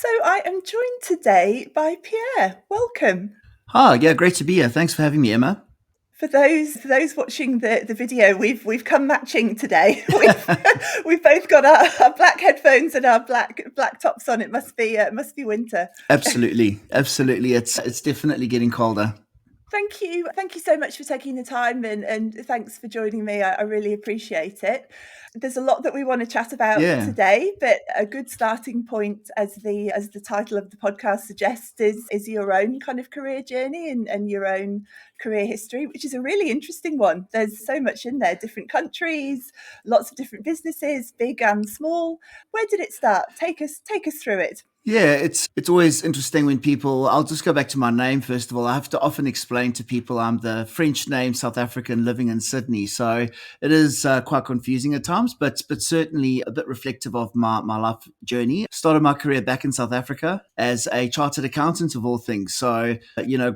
So I am joined today by Pierre. Welcome. Hi, yeah, great to be here. Thanks for having me, Emma. For those watching the video, we've come matching today. We've both got our black headphones and our black tops on. It must be winter. Absolutely, absolutely. It's definitely getting colder. Thank you so much for taking the time and thanks for joining me. I really appreciate it. There's a lot that we want to chat about Yeah, today, but a good starting point, as the title of the podcast suggests, is your own kind of career journey and your own career history, which is a really interesting one. There's so much in there, different countries, lots of different businesses, big and small. Where did it start? Take us through it. yeah. It's always interesting when people. I'll just go back to my name first of all. I have to often explain to people I'm the French name South African living in Sydney, so it is quite confusing at times, but certainly a bit reflective of my life journey. Started my career back in South Africa as a chartered accountant of all things. So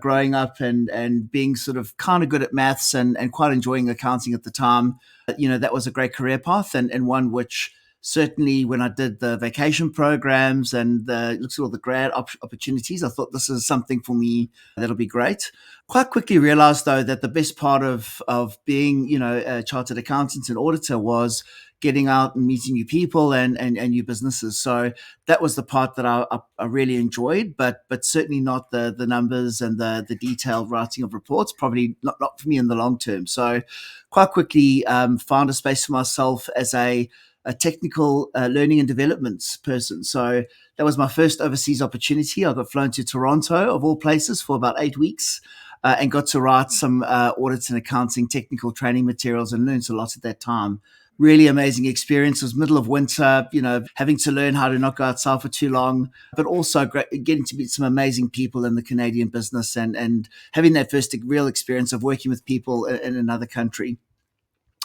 growing up and being sort of kind of good at maths and quite enjoying accounting at the time. That was a great career path and one which certainly when I did the vacation programs and looked at all the grad opportunities, I thought this is something for me that'll be great. Quite quickly realized though that the best part of being a chartered accountant and auditor was getting out and meeting new people and new businesses. So that was the part that I really enjoyed, but certainly not the numbers and the detailed writing of reports. Probably not for me in the long term. So quite quickly found a space for myself as a technical learning and development person. So that was my first overseas opportunity. I got flown to Toronto, of all places, for about 8 weeks. And got to write some audits and accounting technical training materials and learned a lot at that time. Really amazing experience. It was middle of winter, having to learn how to not go outside for too long, but also getting to meet some amazing people in the Canadian business and having that first real experience of working with people in another country,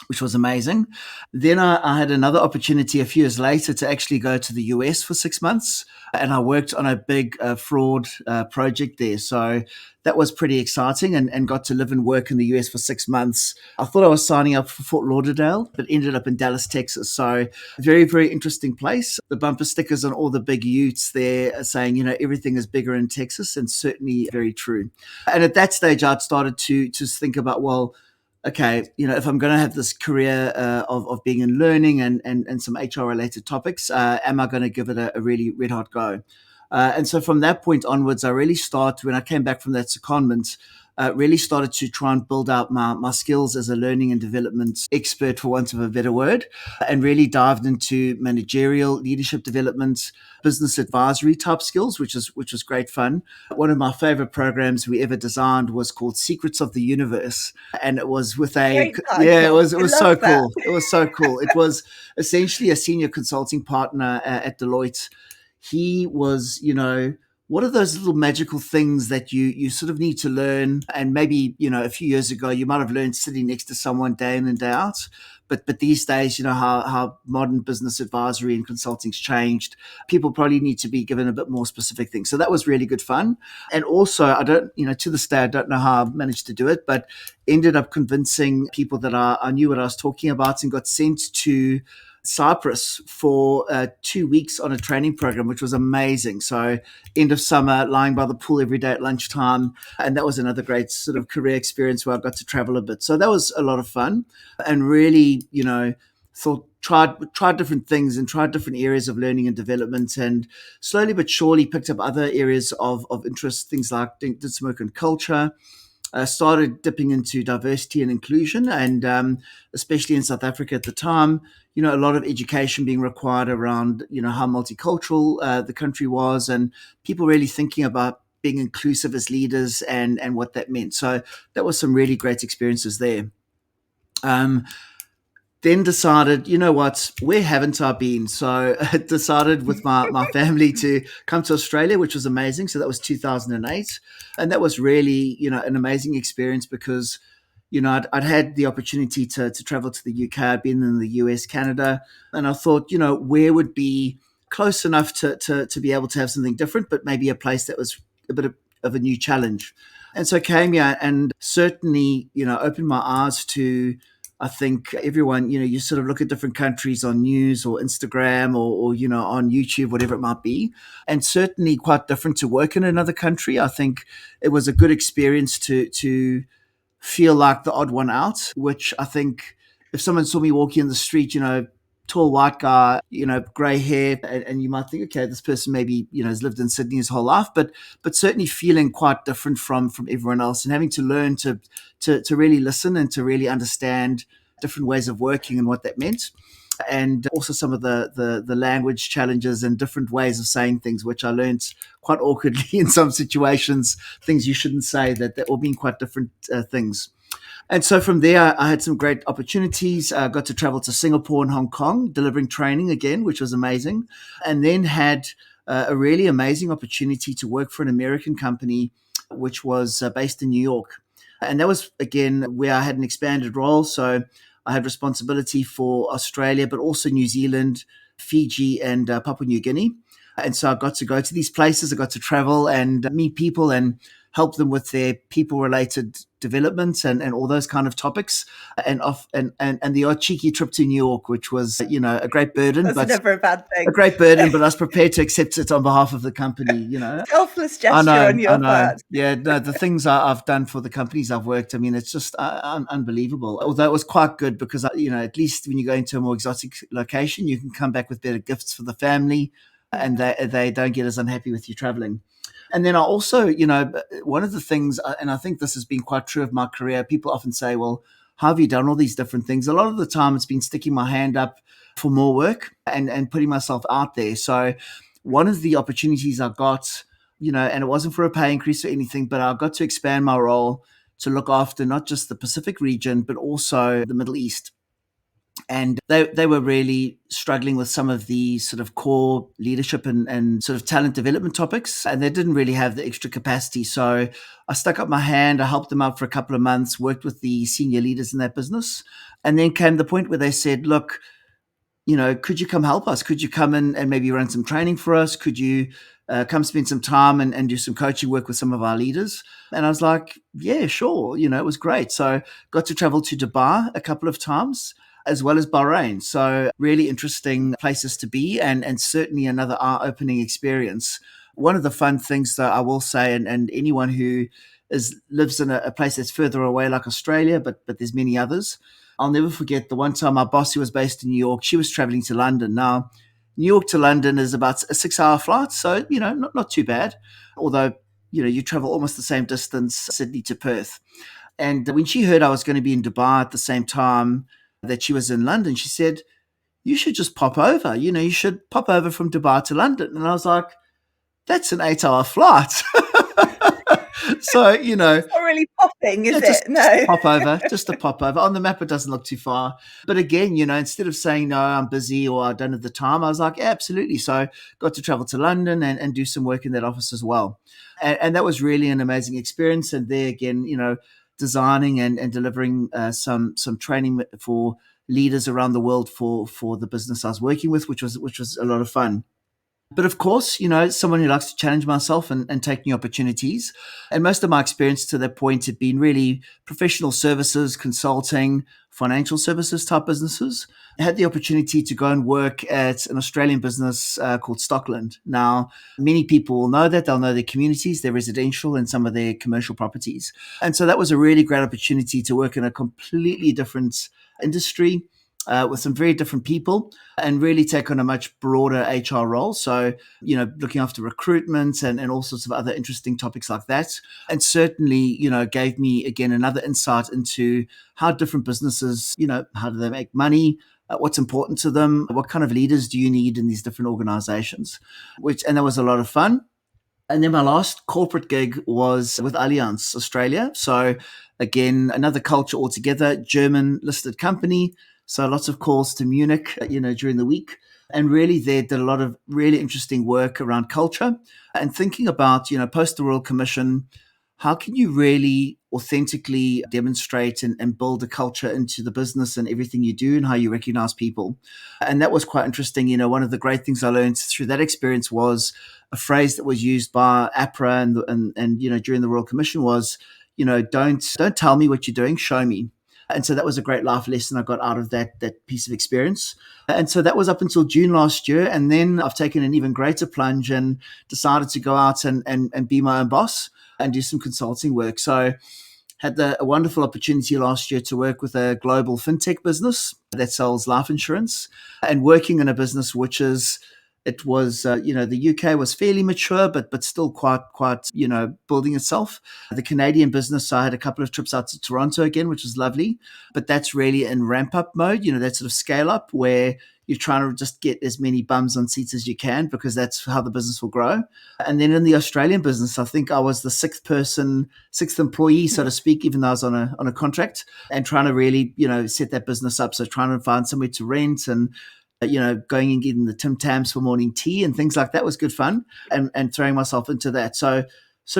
which was amazing. Then I had another opportunity a few years later to actually go to the US for 6 months, and I worked on a big fraud project there. So that was pretty exciting and got to live and work in the US for 6 months. I thought I was signing up for Fort Lauderdale, but ended up in Dallas, Texas. So very, very interesting place. The bumper stickers on all the big utes there are saying, everything is bigger in Texas, and certainly very true. And at that stage, I'd started to think about, well, okay, if I'm going to have this career of being in learning and some HR related topics, am I going to give it a really red hot go? And so from that point onwards, I really started, when I came back from that secondment, really started to try and build out my skills as a learning and development expert, for want of a better word, and really dived into managerial leadership development, business advisory type skills, which was great fun. One of my favorite programs we ever designed was called Secrets of the Universe, and it was with a Great yeah, it title. was it I was love so that. cool. It was so cool. It was essentially a senior consulting partner at Deloitte. He was, what are those little magical things that you sort of need to learn? And maybe, a few years ago, you might have learned sitting next to someone day in and day out. But these days, how modern business advisory and consulting's changed. People probably need to be given a bit more specific things. So that was really good fun. And also, I don't, to this day, I don't know how I managed to do it, but ended up convincing people that I knew what I was talking about and got sent to Cyprus for 2 weeks on a training program, which was amazing. So, end of summer, lying by the pool every day at lunchtime. And that was another great sort of career experience where I got to travel a bit. So, that was a lot of fun and really, tried different things and tried different areas of learning and development, and slowly but surely picked up other areas of interest, things like did some work in culture, started dipping into diversity and inclusion, and especially in South Africa at the time, a lot of education being required around, how multicultural the country was, and people really thinking about being inclusive as leaders and what that meant. So that was some really great experiences there. Um, then decided, what, where haven't I been? So I decided with my family to come to Australia, which was amazing. So that was 2008. And that was really, an amazing experience because, I'd had the opportunity to travel to the UK. I'd been in the US, Canada, and I thought, where would be close enough to be able to have something different, but maybe a place that was a bit of a new challenge. And so I came here and certainly, opened my eyes to I think everyone, you sort of look at different countries on news or Instagram or on YouTube, whatever it might be. And certainly quite different to work in another country. I think it was a good experience to feel like the odd one out, which I think if someone saw me walking in the street, tall white guy, grey hair, and you might think, okay, this person maybe, has lived in Sydney his whole life, but certainly feeling quite different from everyone else and having to learn to really listen and to really understand different ways of working and what that meant. And also some of the language challenges and different ways of saying things, which I learned quite awkwardly in some situations, things you shouldn't say, that they're all being quite different things. And so from there, I had some great opportunities. I got to travel to Singapore and Hong Kong, delivering training again, which was amazing. And then had a really amazing opportunity to work for an American company, which was based in New York. And that was, again, where I had an expanded role. So I had responsibility for Australia, but also New Zealand, Fiji, and Papua New Guinea. And so I got to go to these places. I got to travel and meet people and help them with their people-related development and all those kind of topics, and the odd cheeky trip to New York, which was a great burden, That's never a bad thing. A great burden, but I was prepared to accept it on behalf of the company. Selfless gesture on your part. Yeah, no, the things I've done for the companies I've worked, I mean, it's just unbelievable. Although it was quite good because at least when you go into a more exotic location, you can come back with better gifts for the family, and they don't get as unhappy with you traveling. And then I also, one of the things, and I think this has been quite true of my career, people often say, well, how have you done all these different things? A lot of the time it's been sticking my hand up for more work and putting myself out there. So one of the opportunities I got, and it wasn't for a pay increase or anything, but I got to expand my role to look after not just the Pacific region, but also the Middle East. And they were really struggling with some of the sort of core leadership and sort of talent development topics. And they didn't really have the extra capacity. So I stuck up my hand. I helped them out for a couple of months, worked with the senior leaders in that business. And then came the point where they said, look, could you come help us? Could you come in and maybe run some training for us? Could you come spend some time and do some coaching work with some of our leaders? And I was like, yeah, sure. It was great. So got to travel to Dubai a couple of times, as well as Bahrain. So really interesting places to be, and certainly another eye-opening experience. One of the fun things that I will say, and anyone who lives in a place that's further away like Australia, but there's many others, I'll never forget the one time my boss, who was based in New York, she was traveling to London. Now, New York to London is about a 6-hour flight, so, not too bad. Although, you travel almost the same distance, Sydney to Perth. And when she heard I was going to be in Dubai at the same time that she was in London, she said, you should just pop over. You should pop over from Dubai to London. And I was like, that's an 8-hour flight. So, It's not really popping, is it? No. Just a pop over. On the map, it doesn't look too far. But again, instead of saying, no, I'm busy or I don't have the time, I was like, yeah, absolutely. So got to travel to London and do some work in that office as well. And that was really an amazing experience. And there again, designing and delivering some training for leaders around the world for the business I was working with, which was a lot of fun. But of course, someone who likes to challenge myself and take new opportunities. And most of my experience to that point had been really professional services, consulting, financial services type businesses. I had the opportunity to go and work at an Australian business called Stockland. Now, many people will know that. They'll know their communities, their residential and some of their commercial properties. And so that was a really great opportunity to work in a completely different industry, with some very different people, and really take on a much broader HR role. So, looking after recruitment and all sorts of other interesting topics like that. And certainly, gave me, again, another insight into how different businesses, how do they make money? What's important to them? What kind of leaders do you need in these different organizations? And that was a lot of fun. And then my last corporate gig was with Allianz Australia. So again, another culture altogether, German listed company. So lots of calls to Munich, during the week. And really there did a lot of really interesting work around culture and thinking about, post the Royal Commission, how can you really authentically demonstrate and build a culture into the business and everything you do and how you recognize people? And that was quite interesting. One of the great things I learned through that experience was a phrase that was used by APRA and during the Royal Commission was, don't tell me what you're doing, show me. And so that was a great life lesson I got out of that piece of experience. And so that was up until June last year. And then I've taken an even greater plunge and decided to go out and be my own boss and do some consulting work. So had a wonderful opportunity last year to work with a global fintech business that sells life insurance, and working in a business which is, it was, the UK was fairly mature, but still quite, building itself. The Canadian business, so I had a couple of trips out to Toronto again, which was lovely. But that's really in ramp up mode, that sort of scale up where you're trying to just get as many bums on seats as you can, because that's how the business will grow. And then in the Australian business, I think I was the sixth employee, so to speak, even though I was on a contract, and trying to really, set that business up. So trying to find somewhere to rent and going and getting the Tim Tams for morning tea and things like that was good fun, and throwing myself into that. So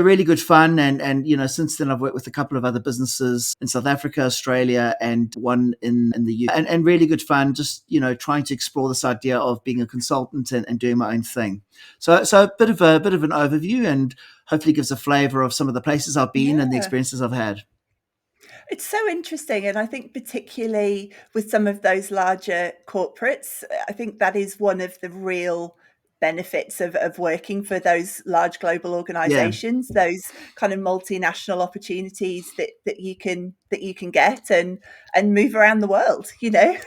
really good fun. And since then I've worked with a couple of other businesses in South Africa, Australia, and one in the UK, and really good fun, just, trying to explore this idea of being a consultant and doing my own thing. So a bit of an overview, and hopefully gives a flavor of some of the places I've been and the experiences I've had. It's so interesting. And I think particularly with some of those larger corporates, I think that is one of the real benefits of working for those large global Yeah. organizations, those kind of multinational opportunities that you can get and move around the world, Yeah.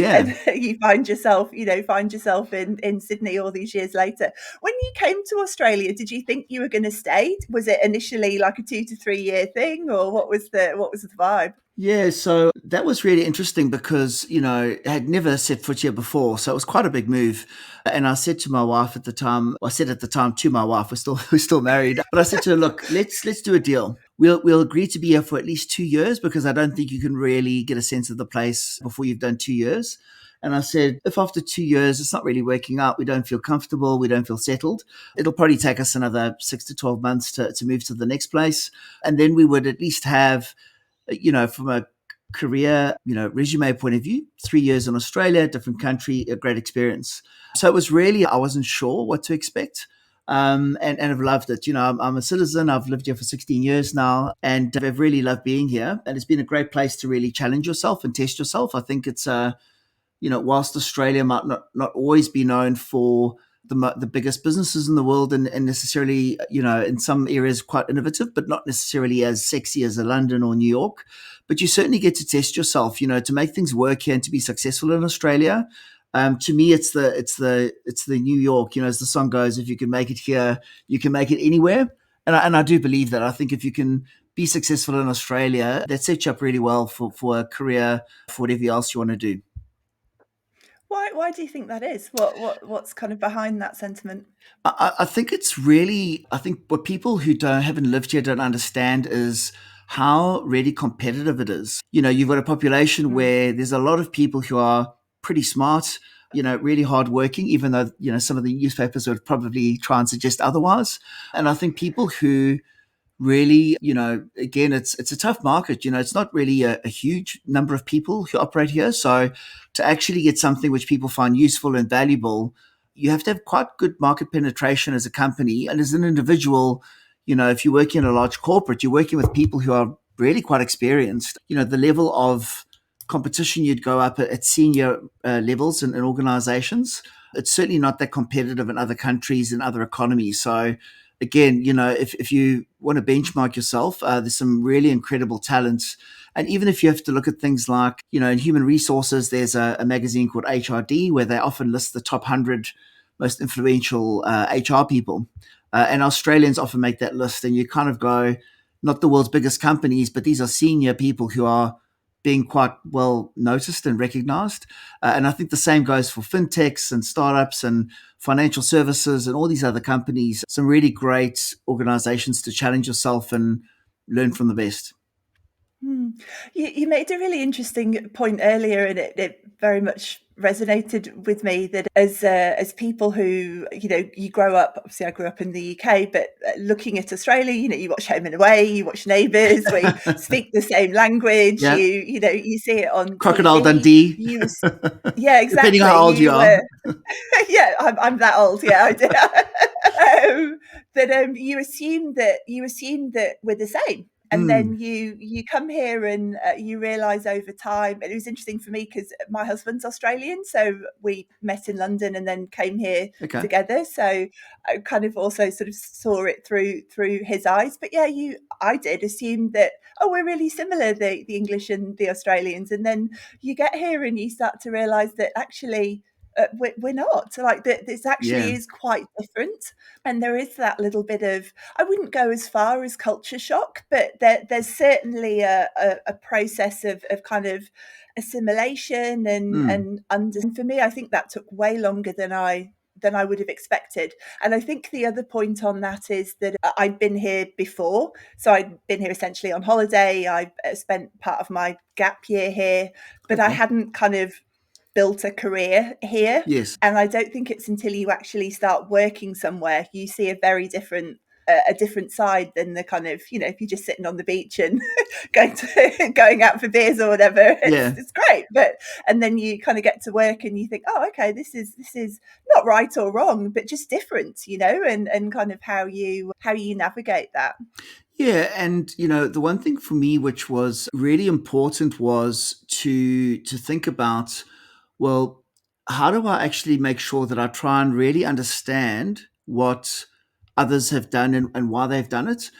and you find yourself in Sydney all these years later. When you came to Australia, did you think you were going to stay? Was it initially like a 2 to 3 year thing, or what was the vibe? Yeah, so that was really interesting because, I had never set foot here before. So it was quite a big move. And I said to my wife at the time, I said at the time to my wife, we're still married, but I said to her, look, let's do a deal. We'll agree to be here for at least 2 years, because I don't think you can really get a sense of the place before you've done 2 years. And I said, if after 2 years it's not really working out, we don't feel comfortable, we don't feel settled, it'll probably take us another 6 to 12 months to move to the next place. And then we would at least have, from a career, resume point of view, 3 years in Australia, different country, a great experience. So it was really, I wasn't sure what to expect. And I've loved it. I'm a citizen. I've lived here for 16 years now, and I've really loved being here. And it's been a great place to really challenge yourself and test yourself. I think it's, whilst Australia might not always be known for the biggest businesses in the world, and necessarily, in some areas quite innovative, but not necessarily as sexy as a London or New York. But you certainly get to test yourself, to make things work here and to be successful in Australia. To me, it's the New York, as the song goes, if you can make it here, you can make it anywhere. And I do believe that. I think if you can be successful in Australia, that sets you up really well for a career, for whatever else you want to do. Why do you think that is? What's kind of behind that sentiment? I think it's really, I think what people who haven't lived here don't understand is how really competitive it is. You've got a population Mm. where there's a lot of people who are pretty smart, really hardworking, even though, some of the newspapers would probably try and suggest otherwise. And I think people who really, again, it's a tough market. It's not really a huge number of people who operate here. So to actually get something which people find useful and valuable, you have to have quite good market penetration as a company. And as an individual, if you're working in a large corporate, you're working with people who are really quite experienced. The level of competition you'd go up at senior levels in organizations, it's certainly not that competitive in other countries and other economies. So again, if you want to benchmark yourself, there's some really incredible talents. And even if you have to look at things like, in human resources, there's a magazine called HRD where they often list the top 100 most influential HR people. And Australians often make that list, and you kind of go, not the world's biggest companies, but these are senior people who are being quite well noticed and recognized. And I think the same goes for fintechs and startups and financial services and all these other companies. Some really great organizations to challenge yourself and learn from the best. Hmm. You made a really interesting point earlier, and it very much resonated with me that as people who, you grow up, obviously I grew up in the UK, but looking at Australia, you watch Home and Away, you watch Neighbours, we speak the same language, Yeah. you see it on Crocodile TV. Dundee. Yeah, Depending exactly. how old you are. Yeah, I'm that old. Yeah, I do. That you assume that we're the same. And then Mm. you come here and you realize over time, and it was interesting for me because my husband's Australian, so we met in London and then came here Okay. together, so I kind of also sort of saw it through his eyes. But yeah, I did assume that, oh, we're really similar, the English and the Australians, and then you get here and you start to realize that actually we're not, like, that this actually Yeah. is quite different. And there is that little bit of, I wouldn't go as far as culture shock, but there's certainly a process of kind of assimilation Mm. and for me, I think that took way longer than I would have expected. And I think the other point on that is that I'd been here before. So I'd been here essentially on holiday. I spent part of my gap year here, but I Okay. hadn't kind of built a career here. Yes. And I don't think it's until you actually start working somewhere you see a very different a different side than the kind of, if you're just sitting on the beach and going out for beers or whatever, Yeah. it's great. But and then you kind of get to work and you think, oh, okay, this is not right or wrong, but just different, and kind of how you navigate that. Yeah, and the one thing for me which was really important was to think about, well, how do I actually make sure that I try and really understand what others have done and why they've done it?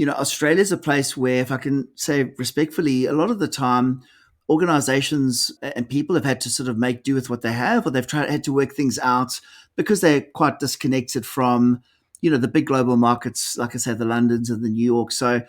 Australia's a place where, if I can say respectfully, a lot of the time organizations and people have had to sort of make do with what they have, or they've had to work things out because they're quite disconnected from the big global markets, like I said, the Londons and the New York. So,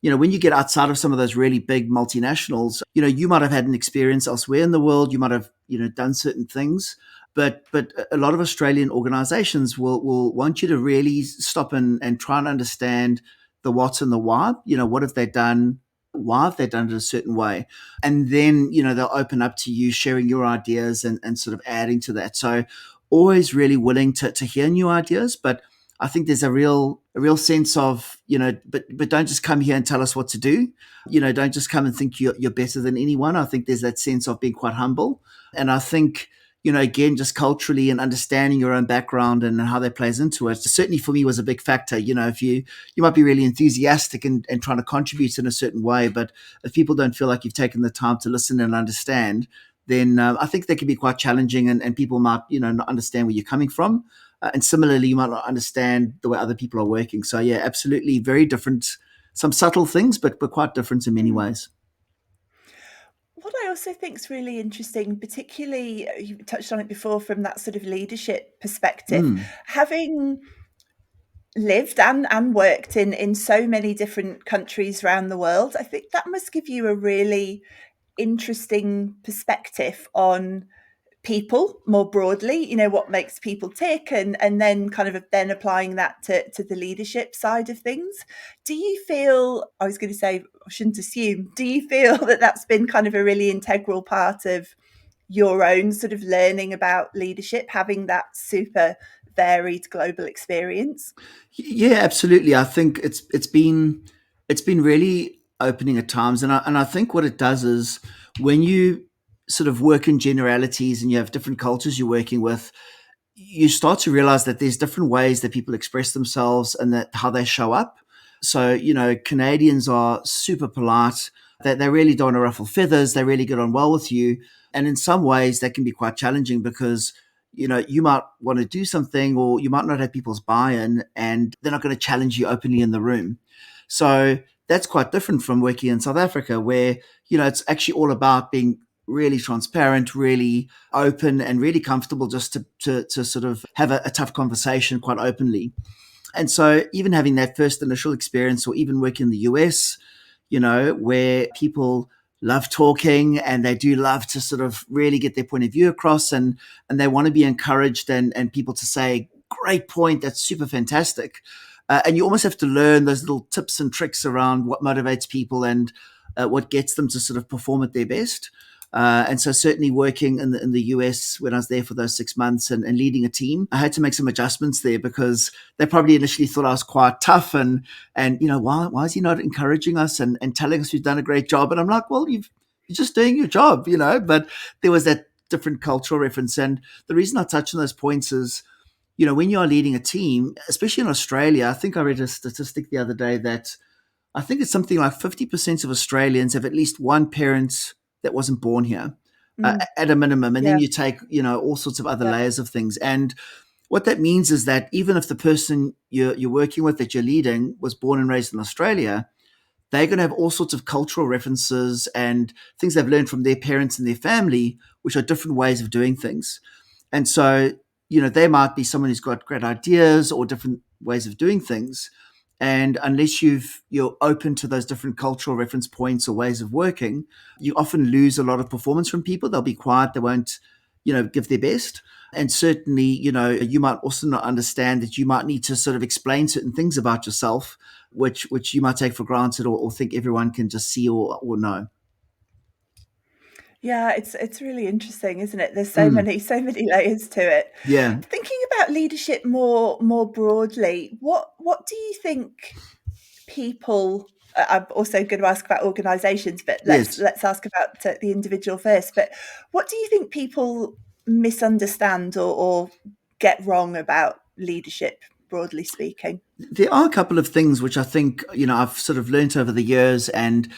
when you get outside of some of those really big multinationals, you might have had an experience elsewhere in the world. You might have, done certain things, but a lot of Australian organizations will want you to really stop and try and understand the what and the why. What have they done? Why have they done it a certain way? And then, they'll open up to you sharing your ideas and sort of adding to that. So always really willing to hear new ideas, but I think there's a real sense of, but don't just come here and tell us what to do. Don't just come and think you're better than anyone. I think there's that sense of being quite humble. And I think, again, just culturally and understanding your own background and how that plays into it, certainly for me was a big factor. If you might be really enthusiastic and trying to contribute in a certain way, but if people don't feel like you've taken the time to listen and understand, then I think they can be quite challenging, and people might, not understand where you're coming from. And similarly, you might not understand the way other people are working. So yeah, absolutely, very different. Some subtle things, but quite different in many Mm. ways. What I also think is really interesting, particularly you touched on it before from that sort of leadership perspective, Mm. having lived and worked in so many different countries around the world, I think that must give you a really interesting perspective on people more broadly, what makes people tick, and then kind of then applying that to the leadership side of things. Do you feel, I was going to say, I shouldn't assume, do you feel that that's been kind of a really integral part of your own sort of learning about leadership, having that super varied global experience? Yeah, absolutely. I think it's been really opening at times, and I think what it does is when you sort of work in generalities and you have different cultures you're working with, you start to realize that there's different ways that people express themselves and that how they show up. So, Canadians are super polite. They really don't want to ruffle feathers. They really get on well with you. And in some ways, that can be quite challenging because, you might want to do something or you might not have people's buy in and they're not going to challenge you openly in the room. So that's quite different from working in South Africa where, it's actually all about being really transparent, really open and really comfortable just to sort of have a tough conversation quite openly. And so even having that first initial experience or even working in the US, where people love talking and they do love to sort of really get their point of view across and they want to be encouraged and people to say, great point, that's super fantastic. And you almost have to learn those little tips and tricks around what motivates people and what gets them to sort of perform at their best. And so certainly working in the US when I was there for those 6 months and leading a team, I had to make some adjustments there because they probably initially thought I was quite tough and why is he not encouraging us and telling us we've done a great job? And I'm like, well, you're just doing your job, but there was that different cultural reference. And the reason I touch on those points is, when you are leading a team, especially in Australia, I think I read a statistic the other day that I think it's something like 50% of Australians have at least one parent that wasn't born here, Mm, at a minimum. And then yeah, you take, all sorts of other yeah. layers of things. And what that means is that even if the person you're working with, that you're leading, was born and raised in Australia, they're going to have all sorts of cultural references and things they've learned from their parents and their family, which are different ways of doing things. And so, they might be someone who's got great ideas or different ways of doing things. And unless you're open to those different cultural reference points or ways of working, you often lose a lot of performance from people. They'll be quiet. They won't, give their best. And certainly, you might also not understand that you might need to sort of explain certain things about yourself, which you might take for granted, or think everyone can just see or know. Yeah, it's really interesting, isn't it? There's Mm, so many layers to it. yeah. Thinking about leadership more broadly, what do you think people I'm also going to ask about organizations, but let's Yes. let's ask about the individual first. But what do you think people misunderstand or get wrong about leadership, broadly speaking? There are a couple of things which I think, I've sort of learnt over the years. And,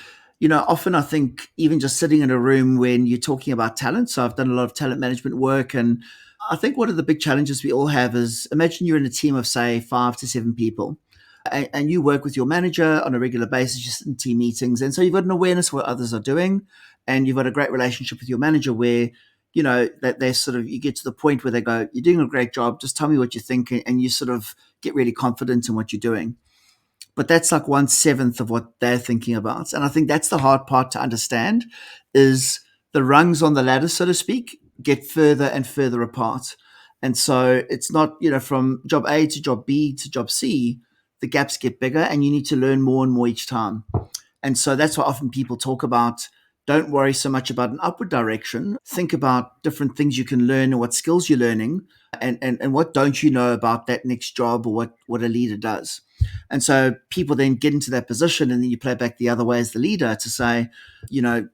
often I think even just sitting in a room when you're talking about talent. So I've done a lot of talent management work. And I think one of the big challenges we all have is, imagine you're in a team of, say, 5 to 7 people. And you work with your manager on a regular basis, just in team meetings. And so you've got an awareness of what others are doing. And you've got a great relationship with your manager where, that they sort of, you get to the point where they go, "You're doing a great job. Just tell me what you think." And you sort of get really confident in what you're doing. But that's like 1/7 of what they're thinking about. And I think that's the hard part to understand, is the rungs on the ladder, so to speak, get further and further apart. And so it's not, from job A to job B to job C, the gaps get bigger and you need to learn more and more each time. And so that's why often people talk about, don't worry so much about an upward direction. Think about different things you can learn and what skills you're learning, and what don't you know about that next job, or what a leader does. And so people then get into that position, and then you play back the other way as the leader to say, you know,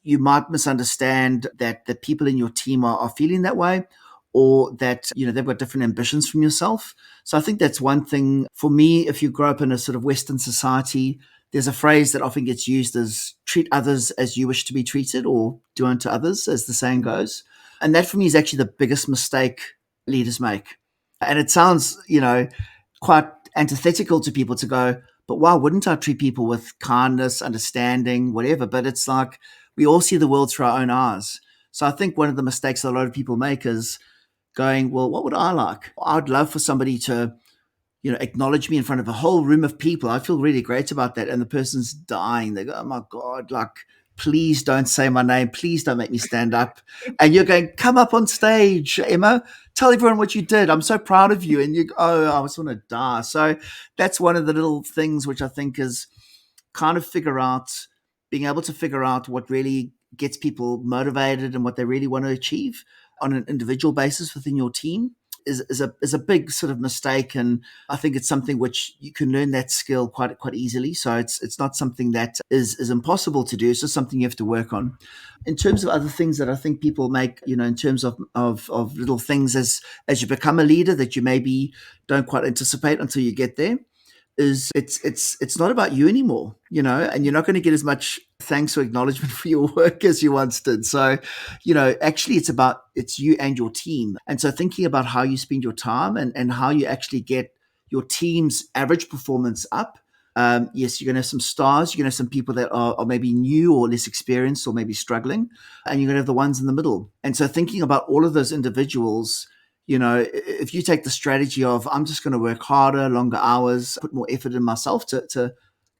you might misunderstand that the people in your team are feeling that way, or that, they've got different ambitions from yourself. So I think that's one thing for me. If you grow up in a sort of Western society, there's a phrase that often gets used as treat others as you wish to be treated, or do unto others, as the saying goes. And that for me is actually the biggest mistake leaders make. And it sounds, quite antithetical to people to go, but why wouldn't I treat people with kindness, understanding, whatever? But it's like we all see the world through our own eyes. So I think one of the mistakes that a lot of people make is going, well, what would I like? I'd love for somebody to, acknowledge me in front of a whole room of people. I feel really great about that. And the person's dying. They go, oh my God, like, please don't say my name. Please don't make me stand up. And you're going, come up on stage, Emma. Tell everyone what you did. I'm so proud of you. And you go, oh, I just want to die. So that's one of the little things which I think is kind of being able to figure out what really gets people motivated and what they really want to achieve on an individual basis within your team is a big sort of mistake. And I think it's something which you can learn that skill quite easily. So it's not something that is impossible to do. It's just something you have to work on. In terms of other things that I think people make, in terms of little things as you become a leader that you maybe don't quite anticipate until you get there, is it's not about you anymore, and you're not going to get as much thanks or acknowledgement for your work as you once did. So, actually it's you and your team. And so thinking about how you spend your time, and how you actually get your team's average performance up. Yes, you're going to have some stars. You're going to have some people that are maybe new or less experienced or maybe struggling, and you're going to have the ones in the middle. And so thinking about all of those individuals, if you take the strategy of, I'm just going to work harder, longer hours, put more effort in myself to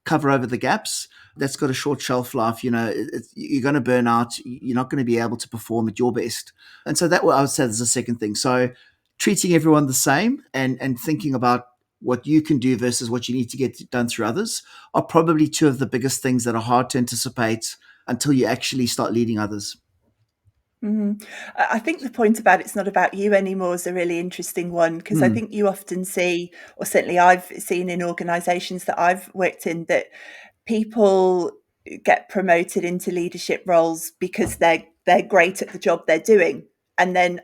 cover over the gaps, that's got a short shelf life. You're going to burn out. You're not going to be able to perform at your best. And so that, I would say, is the second thing. So treating everyone the same, and thinking about what you can do versus what you need to get done through others, are probably two of the biggest things that are hard to anticipate until you actually start leading others. Mhm. I think the point about it's not about you anymore is a really interesting one, because I Hmm. think you often see, or certainly I've seen in organizations that I've worked in, that people get promoted into leadership roles because they're great at the job they're doing. and then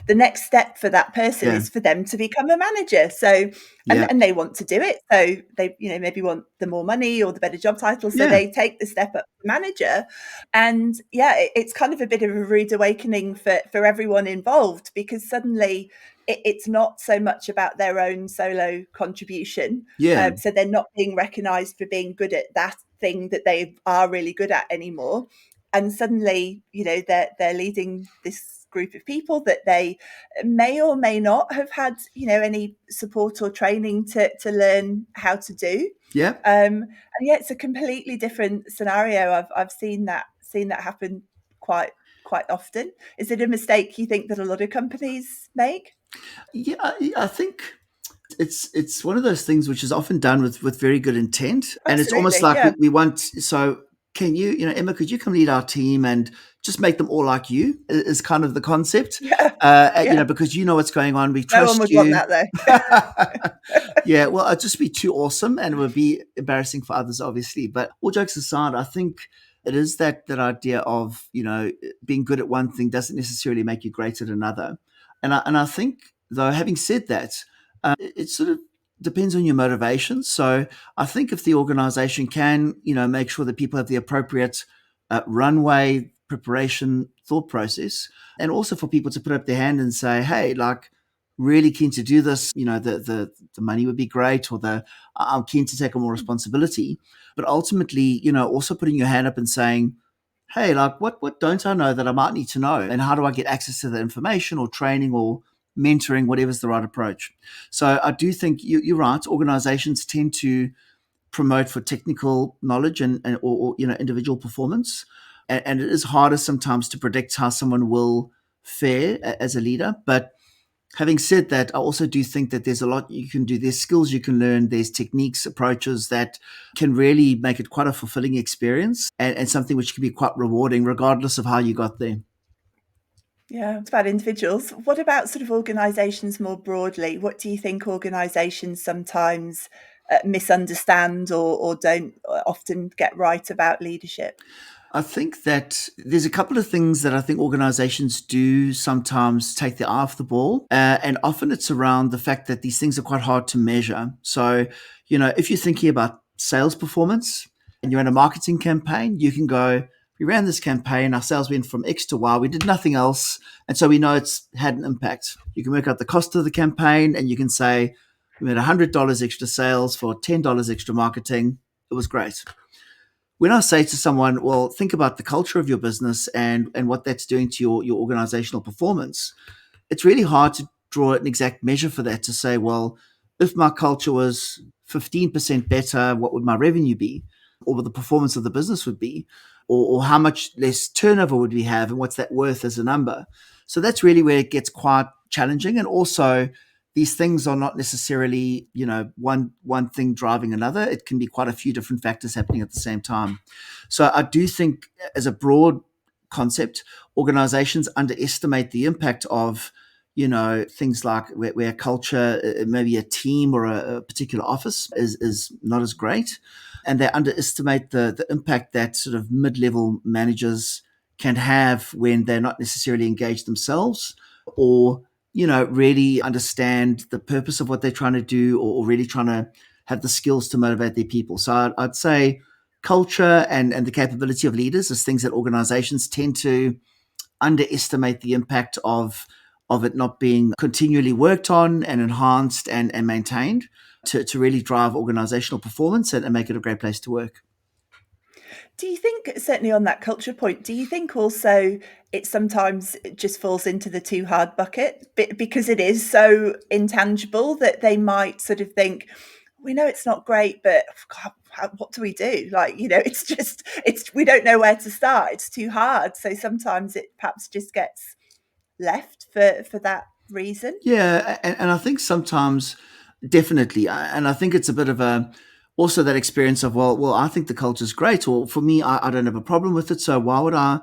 the next step for that person Yeah. is for them to become a manager. So Yeah. and they want to do it, so they maybe want the more money or the better job title, so Yeah. they take the step up to manager. And yeah, it's kind of a bit of a rude awakening for everyone involved, because suddenly it's not so much about their own solo contribution. Yeah. So they're not being recognized for being good at that thing that they are really good at anymore. And suddenly, they're leading this group of people that they may or may not have had, any support or training to learn how to do. Yeah. And yeah, it's a completely different scenario. I've seen that happen quite often. Is it a mistake you think that a lot of companies make? Yeah, I think it's one of those things which is often done with very good intent, and it's almost Absolutely, like yeah. we want. So can you, Emma, could you come lead our team and just make them all like you? Is kind of the concept. Yeah, yeah. Because you know what's going on. We No one trust would want you. that though. Yeah, well, it'd just be too awesome, and it would be embarrassing for others, obviously. But all jokes aside, I think it is that idea of being good at one thing doesn't necessarily make you great at another. And I think, though, having said that, it sort of depends on your motivation. So I think if the organization can, make sure that people have the appropriate runway, preparation, thought process, and also for people to put up their hand and say, hey, like, really keen to do this, the money would be great, or I'm keen to take on more responsibility. But ultimately, also putting your hand up and saying, hey, like, what don't I know that I might need to know? And how do I get access to that information or training or mentoring, whatever's the right approach? So I do think you're right. Organizations tend to promote for technical knowledge or individual performance. And it is harder sometimes to predict how someone will fare as a leader. But having said that, I also do think that there's a lot you can do. There's skills you can learn. There's techniques, approaches that can really make it quite a fulfilling experience, and something which can be quite rewarding, regardless of how you got there. Yeah, it's about individuals. What about sort of organisations more broadly? What do you think organisations sometimes misunderstand or don't often get right about leadership? I think that there's a couple of things that I think organizations do sometimes take their eye off the ball. And often it's around the fact that these things are quite hard to measure. So, if you're thinking about sales performance and you're in a marketing campaign, you can go, we ran this campaign, our sales went from X to Y, we did nothing else. And so we know it's had an impact. You can work out the cost of the campaign and you can say, we made $100 extra sales for $10 extra marketing. It was great. When I say to someone, well, think about the culture of your business and what that's doing to your organizational performance, it's really hard to draw an exact measure for that to say, well, if my culture was 15% better, what would my revenue be? Or what the performance of the business would be? Or how much less turnover would we have? And what's that worth as a number? So that's really where it gets quite challenging. And also, these things are not necessarily, one thing driving another. It can be quite a few different factors happening at the same time. So I do think, as a broad concept, organizations underestimate the impact of things like where culture, maybe a team or a particular office is not as great, and they underestimate the impact that sort of mid-level managers can have when they're not necessarily engaged themselves, or really understand the purpose of what they're trying to do, or really trying to have the skills to motivate their people. So I'd say culture and the capability of leaders is things that organizations tend to underestimate the impact of it not being continually worked on and enhanced and maintained to really drive organizational performance and make it a great place to work. Do you think, certainly on that culture point, do you think also it sometimes just falls into the too hard bucket because it is so intangible that they might sort of think, we know it's not great, but God, what do we do? Like, we don't know where to start. It's too hard. So sometimes it perhaps just gets left for that reason. Yeah, and I think sometimes, definitely, and I think it's a bit of a also that experience of, well, I think the culture is great, or for me, I don't have a problem with it, so why would I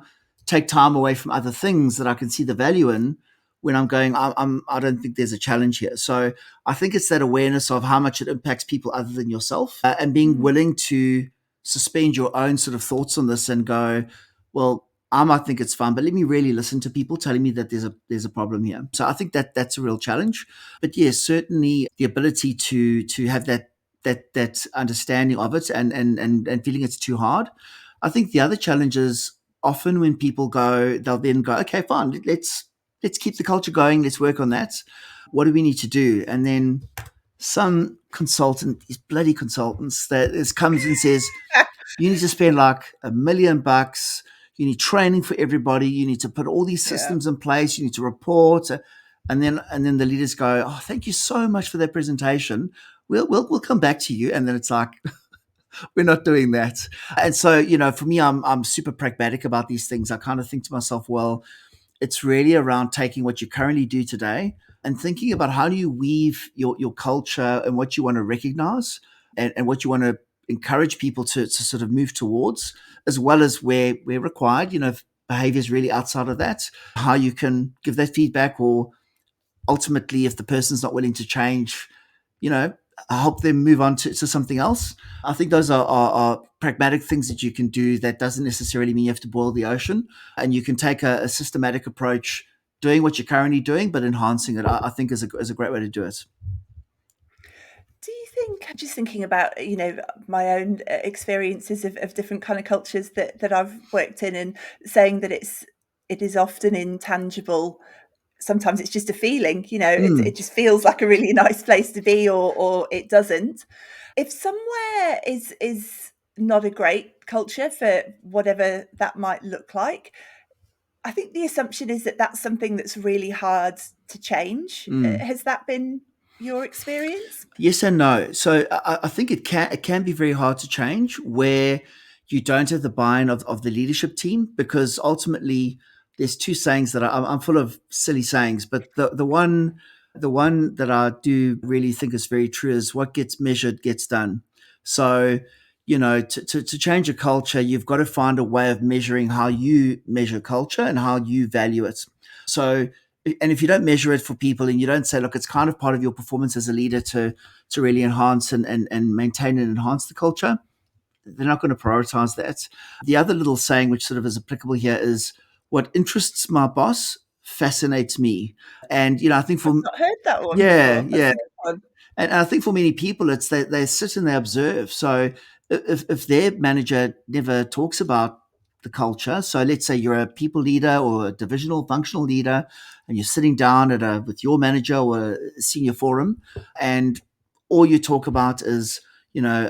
take time away from other things that I can see the value in when I'm going, I don't think there's a challenge here. So I think it's that awareness of how much it impacts people other than yourself, and being Mm. willing to suspend your own sort of thoughts on this and go, well, I might think it's fun, but let me really listen to people telling me that there's a problem here. So I think that that's a real challenge. But yes, certainly the ability to have that understanding of it and feeling it's too hard. I think the other challenge is often when people go, they'll then go, okay, fine, let's keep the culture going, let's work on that. What do we need to do? And then some consultant, these bloody consultants, that is comes and says, you need to spend like $1 million. You need training for everybody. You need to put all these Yeah. systems in place. You need to report, and then the leaders go, "Oh, thank you so much for that presentation. We'll come back to you." And then it's like, we're not doing that. And so, for me, I'm super pragmatic about these things. I kind of think to myself, well, it's really around taking what you currently do today and thinking about how do you weave your culture and what you want to recognize and what you want to encourage people to sort of move towards, as well as where required, if behavior is really outside of that, how you can give that feedback, or ultimately, if the person's not willing to change, you know, help them move on to something else. I think those are pragmatic things that you can do. That doesn't necessarily mean you have to boil the ocean, and you can take a systematic approach, doing what you're currently doing, but enhancing it. I think is a great way to do it. Do you think, just thinking about, my own experiences of different kind of cultures that I've worked in, and saying that it is often intangible. Sometimes it's just a feeling, Mm, it just feels like a really nice place to be, or it doesn't. If somewhere is not a great culture for whatever that might look like, I think the assumption is that that's something that's really hard to change. mm. Has that been your experience? Yes and no. So I think it can be very hard to change where you don't have the buy-in of the leadership team, because ultimately there's two sayings that I'm full of silly sayings, but the one that I do really think is very true is what gets measured gets done. So to change a culture, you've got to find a way of measuring how you measure culture and how you value it. So, and if you don't measure it for people and you don't say, look, it's kind of part of your performance as a leader to really enhance and maintain and enhance the culture, they're not going to prioritize that. The other little saying, which sort of is applicable here, is what interests my boss fascinates me. And I think I've for not heard that one yeah, before. That's yeah, a good one. and I think for many people, it's they sit and they observe. So if their manager never talks about the culture, so let's say you're a people leader or a divisional functional leader, and you're sitting down with your manager or a senior forum, and all you talk about is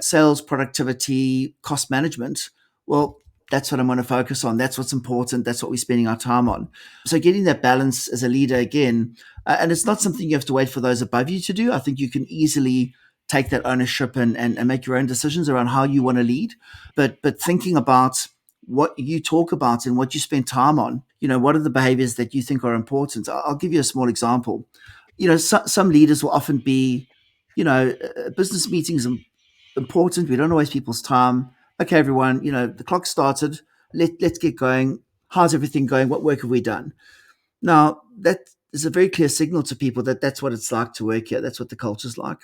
sales, productivity, cost management. Well, that's what I'm going to focus on. That's what's important. That's what we're spending our time on. So getting that balance as a leader again, and it's not something you have to wait for those above you to do. I think you can easily take that ownership and make your own decisions around how you want to lead. But thinking about what you talk about and what you spend time on, what are the behaviors that you think are important? I'll give you a small example. Some leaders will often be, business meetings important. We don't waste people's time. Okay, everyone, the clock started. Let's get going. How's everything going? What work have we done? Now, that is a very clear signal to people that that's what it's like to work here. That's what the culture's like.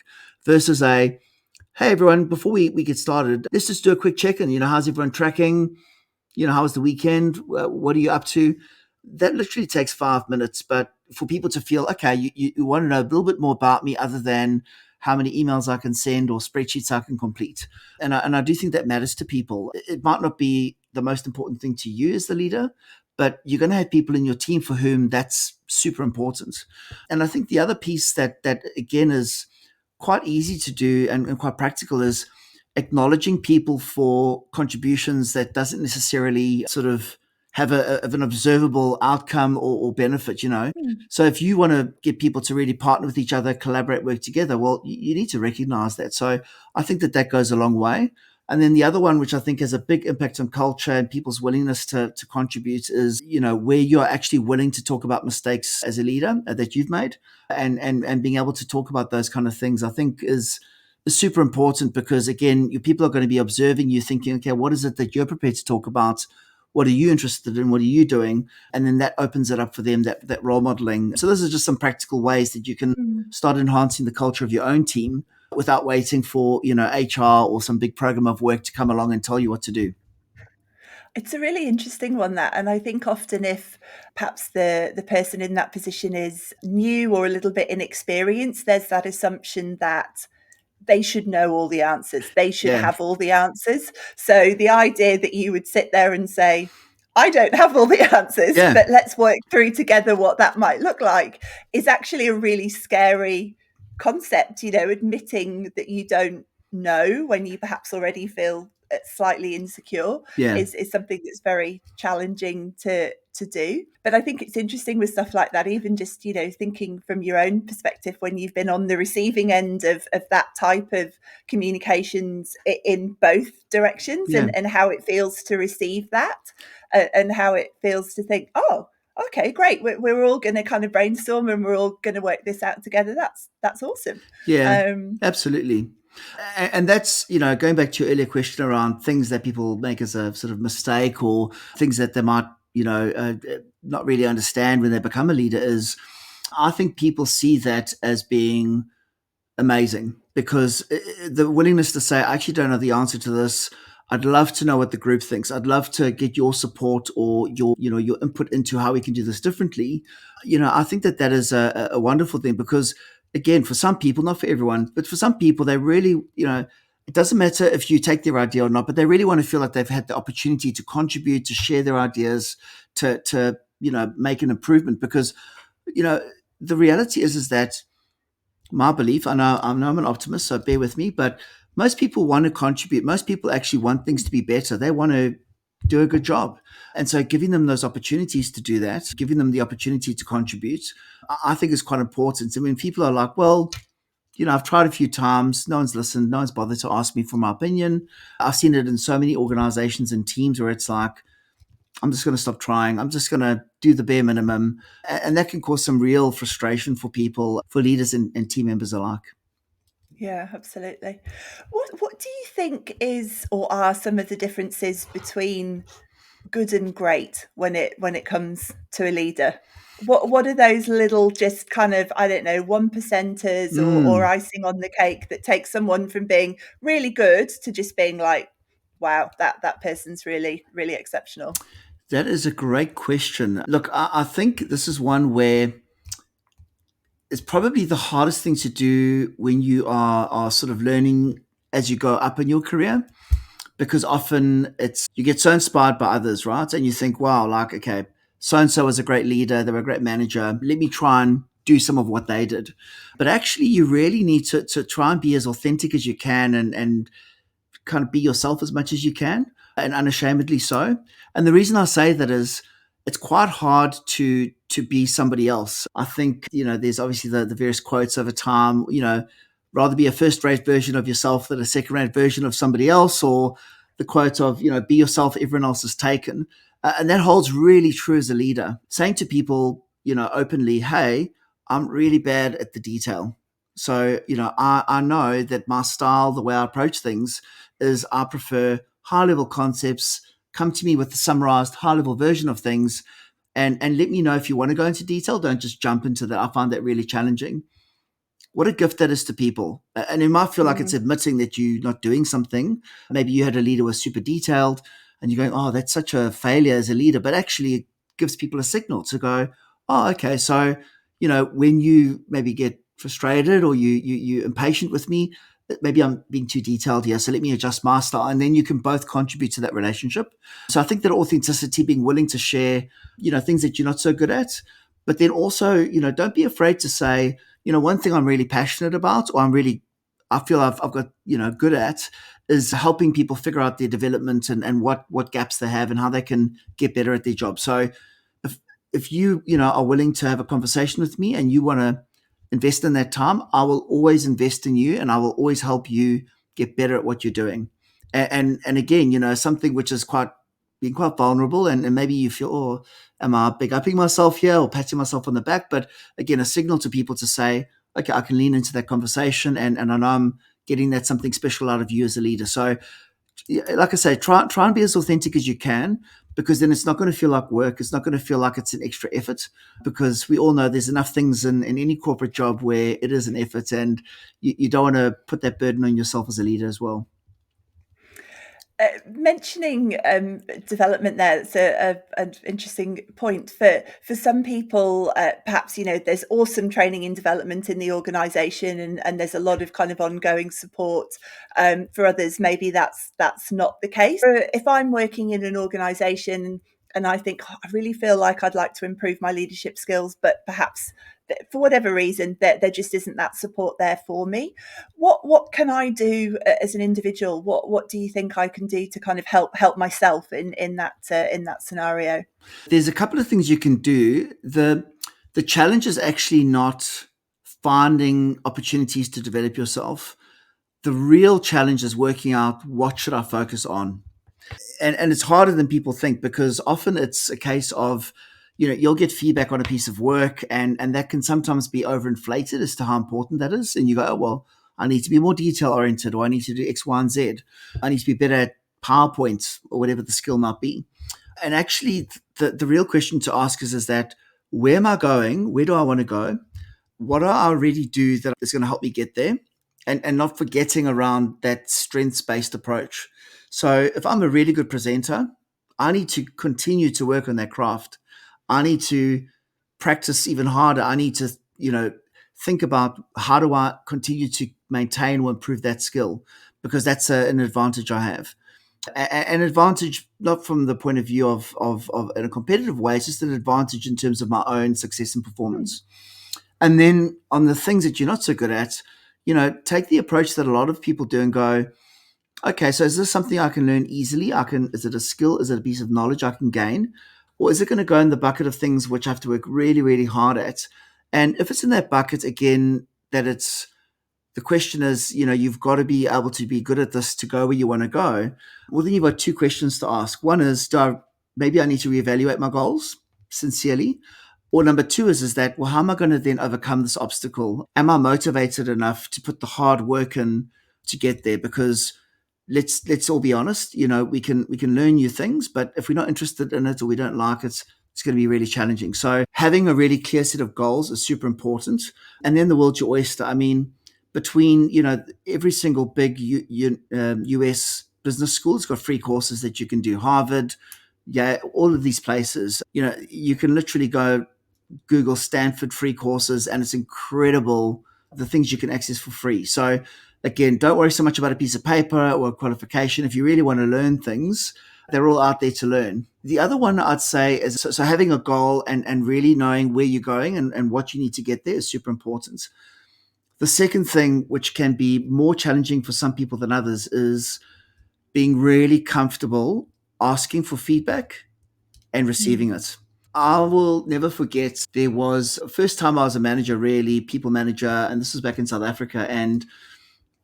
Versus hey, everyone, before we get started, let's just do a quick check in. How's everyone tracking? How was the weekend? What are you up to? That literally takes 5 minutes. But for people to feel, okay, you want to know a little bit more about me other than how many emails I can send or spreadsheets I can complete. And I do think that matters to people. It might not be the most important thing to you as the leader, but you're going to have people in your team for whom that's super important. And I think the other piece that again is quite easy to do and quite practical is acknowledging people for contributions that doesn't necessarily sort of have of an observable outcome or benefit. Mm. So if you want to get people to really partner with each other, collaborate, work together, well, you need to recognize that. So I think that goes a long way. And then the other one, which I think has a big impact on culture and people's willingness to contribute, is where you're actually willing to talk about mistakes as a leader that you've made, and being able to talk about those kind of things. I think is super important, because again, your people are going to be observing you, thinking, okay, what is it that you're prepared to talk about? What are you interested in? What are you doing? And then that opens it up for them, that role modeling. So those are just some practical ways that you can Mm. start enhancing the culture of your own team without waiting for HR or some big program of work to come along and tell you what to do. It's a really interesting one, that, and I think often if perhaps the person in that position is new or a little bit inexperienced, there's that assumption that they should know all the answers. They should Yeah, have all the answers. So the idea that you would sit there and say, I don't have all the answers, yeah, but let's work through together what that might look like, is actually a really scary concept, admitting that you don't know when you perhaps already feel slightly insecure yeah, is something that's very challenging to do. But I think it's interesting with stuff like that, even just, thinking from your own perspective, when you've been on the receiving end of that type of communications in both directions, yeah. and how it feels to receive that, and how it feels to think, oh, okay, great, we're all going to kind of brainstorm and we're all going to work this out together. That's awesome. Yeah, um absolutely. And that's, going back to your earlier question around things that people make as a sort of mistake, or things that they might, not really understand when they become a leader, is I think people see that as being amazing, because the willingness to say, I actually don't know the answer to this. I'd love to know what the group thinks. I'd love to get your support or your input into how we can do this differently. I think that is a wonderful thing, because again, for some people, not for everyone, but for some people, they really, it doesn't matter if you take their idea or not, but they really want to feel like they've had the opportunity to contribute, to share their ideas, to make an improvement. Because, you know, the reality is that my belief, I know I'm an optimist, so bear with me, but most people want to contribute. Most people actually want things to be better. They want to do a good job. And so giving them those opportunities to do that, giving them the opportunity to contribute, I think is quite important. And when people are like, well, I've tried a few times, no one's listened, no one's bothered to ask me for my opinion. I've seen it in so many organizations and teams where it's like, I'm just going to stop trying. I'm just going to do the bare minimum. And that can cause some real frustration for people, for leaders and team members alike. Yeah, absolutely. What do you think is or are some of the differences between good and great when it comes to a leader? What are those little, just kind of, I don't know, one percenters, or Mm, icing on the cake that takes someone from being really good to just being like, wow, that person's really, really exceptional? that is a great question. Look, I think this is one where it's probably the hardest thing to do when you are sort of learning as you go up in your career, because often it's you get so inspired by others, right? And you think, wow, like, okay, so and so was a great leader, they were a great manager. Let me try and do some of what they did. But actually, you really need to try and be as authentic as you can, and kind of be yourself as much as you can, and unashamedly so. And the reason I say that is it's quite hard to be somebody else. I think, there's obviously the various quotes over time, rather be a first rate version of yourself than a second rate version of somebody else, or the quote of, be yourself, everyone else is taken. And that holds really true as a leader. Saying to people, openly, hey, I'm really bad at the detail. So, I know that my style, the way I approach things, is I prefer high level concepts. Come to me with the summarized high level version of things, and let me know if you want to go into detail. Don't just jump into that. I find that really challenging. What a gift that is to people. And it might feel like it's Mm, admitting that you're not doing something. Maybe you had a leader who was super detailed and you're going, oh, that's such a failure as a leader. But actually, it gives people a signal to go, oh, okay. So, when you maybe get frustrated or you're impatient with me, maybe I'm being too detailed here. So let me adjust my style. And then you can both contribute to that relationship. So I think that authenticity, being willing to share, things that you're not so good at, but then also, don't be afraid to say, one thing I'm really passionate about, or I feel I've got, good at, is helping people figure out their development, and what gaps they have and how they can get better at their job. So if, if you, are willing to have a conversation with me and you want to invest in that time, I will always invest in you and I will always help you get better at what you're doing. And again, something which is being quite vulnerable, and maybe you feel, oh, am I big upping myself here or patting myself on the back? But again, a signal to people to say, okay, I can lean into that conversation, and I know I'm getting that something special out of you as a leader. So, yeah, like I say, try and be as authentic as you can, because then it's not going to feel like work. It's not going to feel like it's an extra effort, because we all know there's enough things in any corporate job where it is an effort, and you don't want to put that burden on yourself as a leader as well. Mentioning development there, it's an interesting point for some people. Perhaps there's awesome training and development in the organisation, and there's a lot of kind of ongoing support. For others, maybe that's not the case. If I'm working in an organisation and I think, "Oh, I really feel like I'd like to improve my leadership skills, but perhaps for whatever reason there just isn't that support there for me. What can I do as an individual? What do you think I can do to kind of help myself in that scenario? There's a couple of things you can do. The challenge is actually not finding opportunities to develop yourself. The real challenge is working out what should I focus on. And it's harder than people think, because often it's a case of, you'll get feedback on a piece of work, and that can sometimes be overinflated as to how important that is. And you go, oh, well, I need to be more detail oriented, or I need to do X, Y, and Z. I need to be better at PowerPoint, or whatever the skill might be. And actually, the real question to ask is that, where am I going? Where do I want to go? What do I already do that is going to help me get there? And not forgetting around that strengths-based approach. So if I'm a really good presenter, I need to continue to work on that craft. I need to practice even harder. I need to, think about, how do I continue to maintain or improve that skill? Because that's an advantage I have. An advantage, not from the point of view of in a competitive way, it's just an advantage in terms of my own success and performance. And then on the things that you're not so good at, take the approach that a lot of people do and go, okay, so is this something I can learn easily? Is it a skill? Is it a piece of knowledge I can gain? Or is it going to go in the bucket of things which I have to work really, really hard at? And if it's in that bucket, again, the question is, you've got to be able to be good at this to go where you want to go. Well, then you've got two questions to ask. One is, maybe I need to reevaluate my goals sincerely? Or number two is that, well, how am I going to then overcome this obstacle? Am I motivated enough to put the hard work in to get there? Because let's all be honest, we can learn new things, but if we're not interested in it or we don't like it, it's going to be really challenging. So having a really clear set of goals is super important. And then the world's your oyster. I mean, between every single big US business school has got free courses that you can do. Harvard, yeah, all of these places. You can literally go Google Stanford free courses, and it's incredible the things you can access for free. So again, don't worry so much about a piece of paper or a qualification. If you really want to learn things, they're all out there to learn. The other one I'd say is, so having a goal and really knowing where you're going and what you need to get there is super important. The second thing, which can be more challenging for some people than others, is being really comfortable asking for feedback and receiving it. I will never forget, there was first time I was a manager, really people manager, and this was back in South Africa, and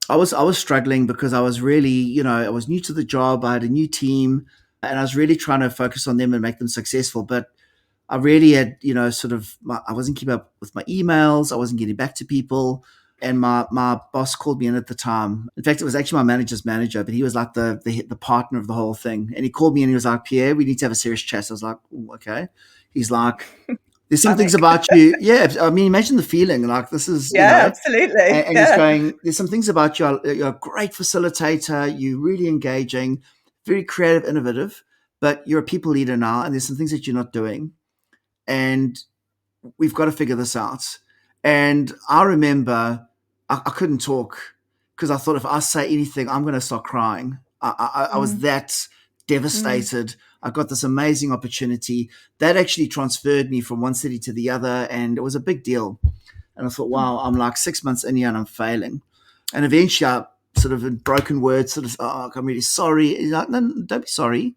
I was struggling because I was really, I was new to the job. I had a new team, and I was really trying to focus on them and make them successful. But I really had, I wasn't keeping up with my emails. I wasn't getting back to people. And my boss called me in at the time. In fact, it was actually my manager's manager, but he was like the partner of the whole thing. And he called me and he was like, Pierre, we need to have a serious chat. So I was like, okay. He's like, there's some things about you. Yeah. I mean, imagine the feeling, like this is, Yeah, absolutely. and he's going, there's some things about you. You're a great facilitator. You're really engaging, very creative, innovative, but you're a people leader now. And there's some things that you're not doing. And we've got to figure this out. And I remember I couldn't talk because I thought, if I say anything, I'm going to start crying. I was that devastated. I got this amazing opportunity that actually transferred me from one city to the other, and it was a big deal. And I thought, wow, I'm like 6 months in here and I'm failing. And eventually I sort of, in broken words, sort of, oh, I'm really sorry. He's like, no, don't be sorry.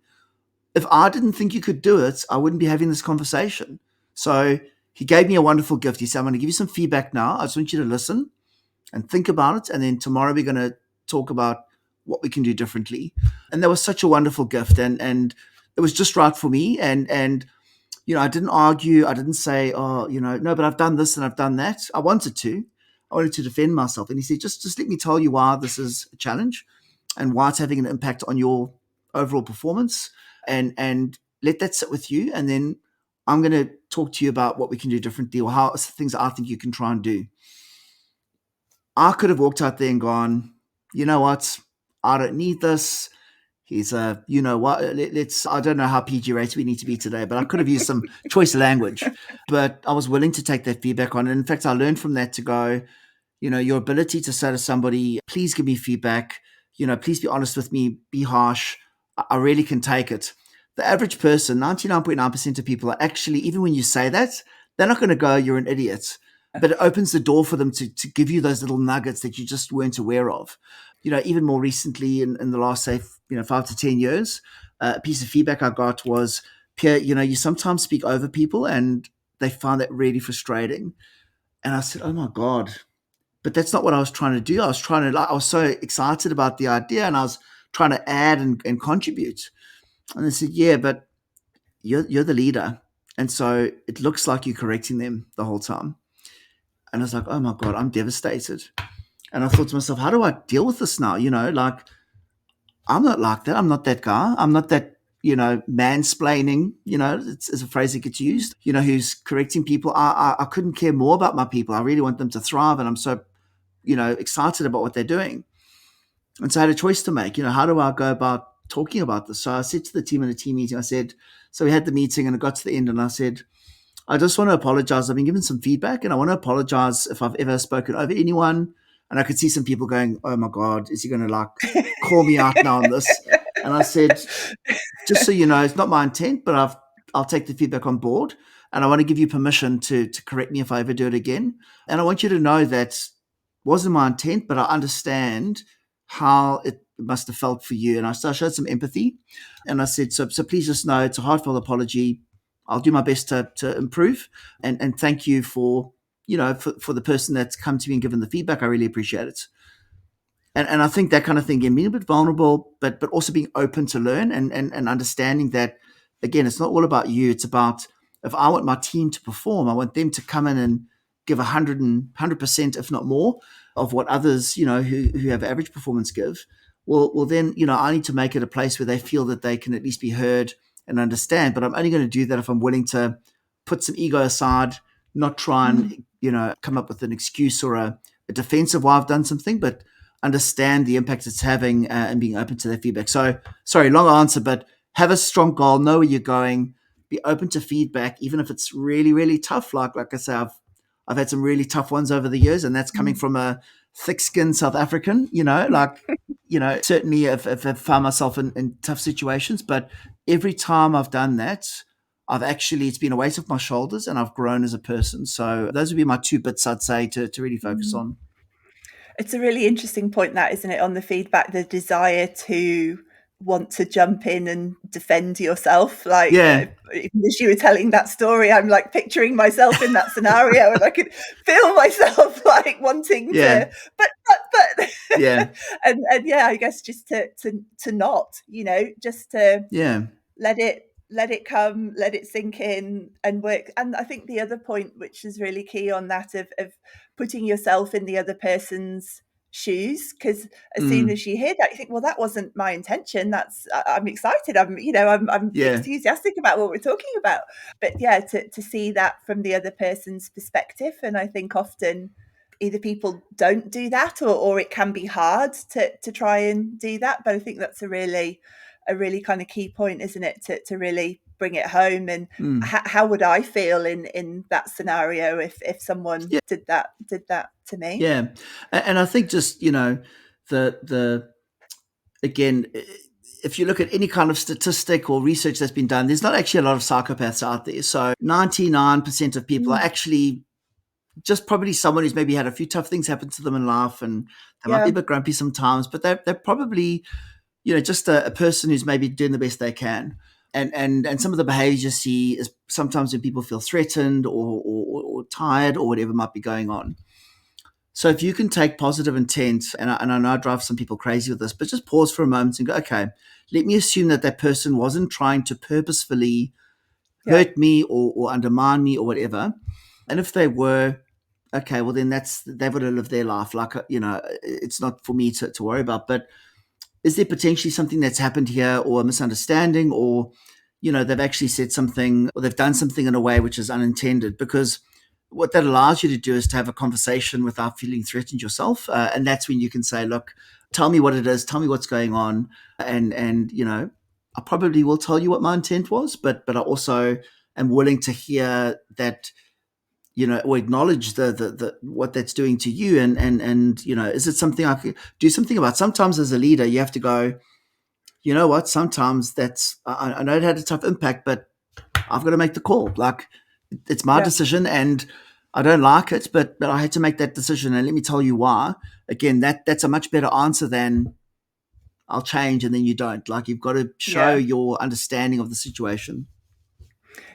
If I didn't think you could do it, I wouldn't be having this conversation. So he gave me a wonderful gift. He said, I'm going to give you some feedback now. I just want you to listen and think about it. And then tomorrow we're going to talk about what we can do differently. And that was such a wonderful gift. And it was just right for me. And I didn't argue. I didn't say, oh, no, but I've done this and I've done that. I wanted to defend myself. And he said, just let me tell you why this is a challenge and why it's having an impact on your overall performance. And let that sit with you. And then I'm going to talk to you about what we can do differently, or how things I think you can try and do. I could have walked out there and gone, you know what? I don't need this. He's you know what? Let's. I don't know how PG rated we need to be today, but I could have used some choice language. But I was willing to take that feedback on. And in fact, I learned from that to go, your ability to say to somebody, please give me feedback, please be honest with me, be harsh. I really can take it. The average person, 99.9% of people are actually, even when you say that, they're not going to go, you're an idiot. But it opens the door for them to give you those little nuggets that you just weren't aware of. Even more recently in the last, say, 5 to 10 years, a piece of feedback I got was, Pierre, you sometimes speak over people and they find that really frustrating. And I said, oh my God, but that's not what I was trying to do. I was so excited about the idea and I was trying to add and contribute. And they said, yeah, but you're the leader. And so it looks like you're correcting them the whole time. And I was like, oh my God, I'm devastated. And I thought to myself, how do I deal with this now? Like, I'm not like that. I'm not that guy. I'm not that, mansplaining, it's a phrase that gets used, who's correcting people. I couldn't care more about my people. I really want them to thrive. And I'm so, excited about what they're doing. And so I had a choice to make, how do I go about talking about this? So I said to the team in a team meeting, I said, so we had the meeting and it got to the end and I said, I just want to apologize. I've been given some feedback and I want to apologize if I've ever spoken over anyone. And I could see some people going, oh my God, is he going to like call me out now on this? And I said, just so you know, it's not my intent, but I'll take the feedback on board. And I want to give you permission to correct me if I ever do it again. And I want you to know that wasn't my intent, but I understand how it must have felt for you. And I showed some empathy. And I said, so please just know it's a heartfelt apology. I'll do my best to improve. And thank you for, for the person that's come to me and given the feedback. I really appreciate it. And I think that kind of thing, again, being a bit vulnerable, but also being open to learn and understanding that, again, it's not all about you. It's about, if I want my team to perform, I want them to come in and give 100%, if not more, of what others, who have average performance give. Well, then, I need to make it a place where they feel that they can at least be heard and understand. But I'm only going to do that if I'm willing to put some ego aside, not try and, come up with an excuse or a defense of why I've done something, but understand the impact it's having and being open to their feedback. So, sorry, long answer, but have a strong goal, know where you're going, be open to feedback, even if it's really, really tough. Like I say, I've had some really tough ones over the years, and that's coming from a thick-skinned South African, certainly I've found myself in tough situations, but every time I've done that, it's been a weight off my shoulders and I've grown as a person. So those would be my 2 bits I'd say to really focus on. It's a really interesting point, that, isn't it, on the feedback, the desire to want to jump in and defend yourself. Like, Yeah. even as you were telling that story, I'm like picturing myself in that scenario and I could feel myself like wanting to, but yeah. and yeah, I guess just to not, just to let it come, let it sink in and work. And I think the other point, which is really key on that, of putting yourself in the other person's shoes, because as soon as you hear that, you think, well, that wasn't my intention. I'm excited. I'm enthusiastic about what we're talking about. But yeah, to see that from the other person's perspective. And I think often either people don't do that or it can be hard to try and do that. But I think that's a really kind of key point, isn't it, to really bring it home. And how would I feel in that scenario if someone did that to me? Yeah. And I think just, the again, if you look at any kind of statistic or research that's been done, there's not actually a lot of psychopaths out there. So 99% of people are actually just probably someone who's maybe had a few tough things happen to them in life, and they might be a bit grumpy sometimes, but they're probably, just a person who's maybe doing the best they can. And some of the behaviors you see is sometimes when people feel threatened or tired or whatever might be going on. So if you can take positive intent, and I know I drive some people crazy with this, but just pause for a moment and go, okay, let me assume that person wasn't trying to purposefully hurt me or undermine me or whatever. And if they were, okay, well then they would have lived their life. Like, it's not for me to worry about. But is there potentially something that's happened here, or a misunderstanding, or, they've actually said something or they've done something in a way which is unintended? Because what that allows you to do is to have a conversation without feeling threatened yourself. And that's when you can say, look, tell me what it is, tell me what's going on, and I probably will tell you what my intent was, but I also am willing to hear that, or acknowledge the what that's doing to you, and is it something I could do something about? Sometimes as a leader, you have to go, you know what? Sometimes I know it had a tough impact, but I've got to make the call. Like, it's my Yeah. decision, and I don't like it, but I had to make that decision, and let me tell you why. Again, that's a much better answer than I'll change and then you don't. Like, you've got to show Yeah. your understanding of the situation.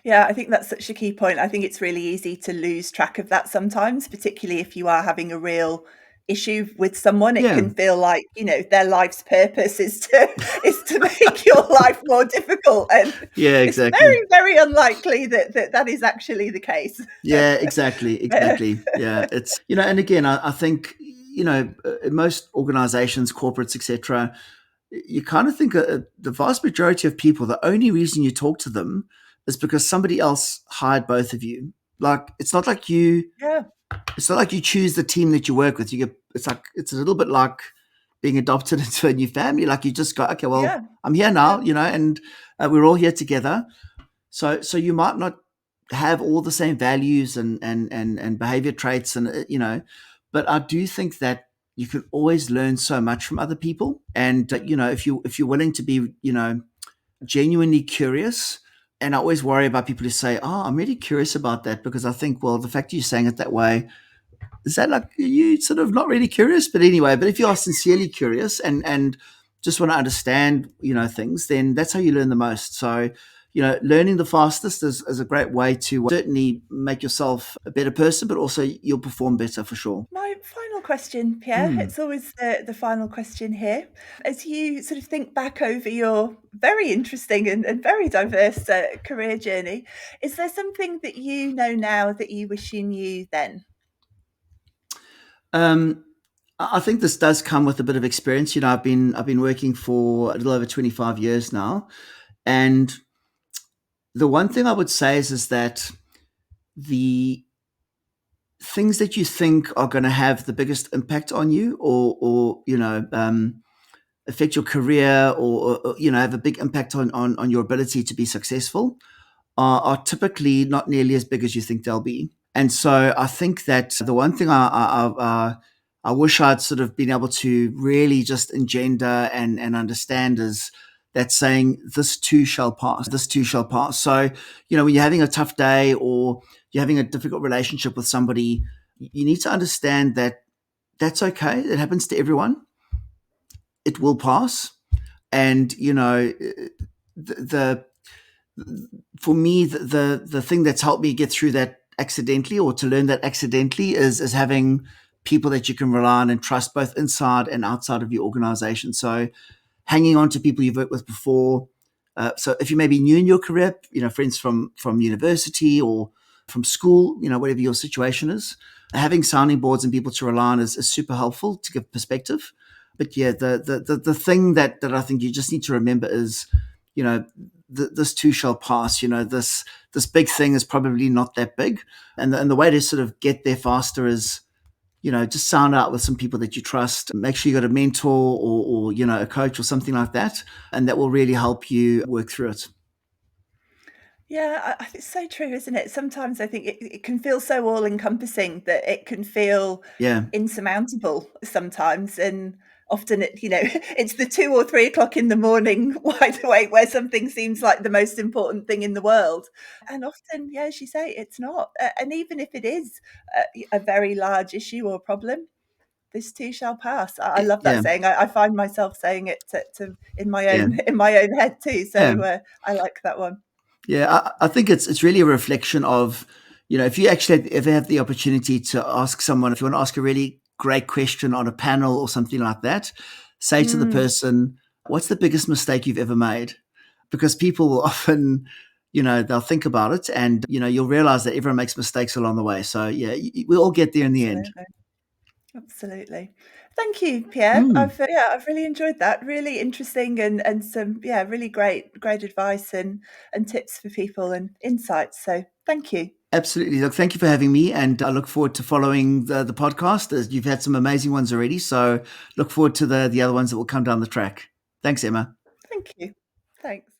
Yeah, I think that's such a key point. I think it's really easy to lose track of that sometimes, particularly if you are having a real issue with someone. It Yeah, can feel like, their life's purpose is to is to make your life more difficult. And yeah, it's exactly. very, very unlikely that is actually the case. Yeah, exactly, exactly. Yeah, it's and again, I think in most organizations, corporates, etc., you kind of think the vast majority of people, the only reason you talk to them is because somebody else hired both of you. Like, Yeah, it's not like you choose the team that you work with. It's a little bit like being adopted into a new family. Like, you just go, okay, well, yeah, I'm here yeah, now, and we're all here together. So you might not have all the same values and behavior traits, and but I do think that you can always learn so much from other people. And if you're willing to be genuinely curious. And I always worry about people who say, "Oh, I'm really curious about that," because I think, well, the fact you're saying it that way, is that like you sort of not really curious? But anyway, but if you are sincerely curious and just want to understand, things, then that's how you learn the most. So, learning the fastest is a great way to certainly make yourself a better person, but also you'll perform better for sure. My final question, Pierre, Mm. it's always the final question here. As you sort of think back over your very interesting and very diverse career journey, is there something that you know now that you wish you knew then? Um, I think this does come with a bit of experience. I've been working for a little over 25 years now, and the one thing I would say is that the things that you think are going to have the biggest impact on you, or affect your career, or have a big impact on your ability to be successful, are typically not nearly as big as you think they'll be. And so I think that the one thing I wish I'd sort of been able to really just engender and understand is that saying, "This too shall pass. This too shall pass." So, when you're having a tough day or you're having a difficult relationship with somebody, you need to understand that that's okay. It happens to everyone. It will pass. And, the for me, the thing that's helped me get through that accidentally, or to learn that accidentally, is having people that you can rely on and trust, both inside and outside of your organization. So, hanging on to people you've worked with before. So if you may be new in your career, friends from university or from school, whatever your situation is, having sounding boards and people to rely on is super helpful to give perspective. But yeah, the thing that I think you just need to remember is, you know, this too shall pass. This big thing is probably not that big, and the way to sort of get there faster is, just sound out with some people that you trust. Make sure you got a mentor, or a coach or something like that, and that will really help you work through it. Yeah, it's so true, isn't it? Sometimes I think it can feel so all encompassing that it can feel Yeah, insurmountable sometimes. And often it's the 2 or 3 o'clock in the morning, wide awake, where something seems like the most important thing in the world. And often, yeah, as you say, it's not. And even if it is a very large issue or problem, this too shall pass. I love that yeah, saying. I find myself saying it to in my yeah, own in my own head too. yeah. So I like that one. Yeah, I think it's really a reflection of, if you actually ever have the opportunity to ask someone, if you want to ask a really great question on a panel or something like that, say to the Mm. person, "What's the biggest mistake you've ever made?" Because people will often, they'll think about it, and you'll realize that everyone makes mistakes along the way. So yeah, we all get there in the end. Absolutely. Absolutely. Thank you, Pierre. Mm. I've really enjoyed that. Really interesting and some really great advice and tips for people and insights. So thank you. Absolutely. Look, thank you for having me, and I look forward to following the podcast. As you've had some amazing ones already, so look forward to the other ones that will come down the track. Thanks, Emma. Thank you. Thanks.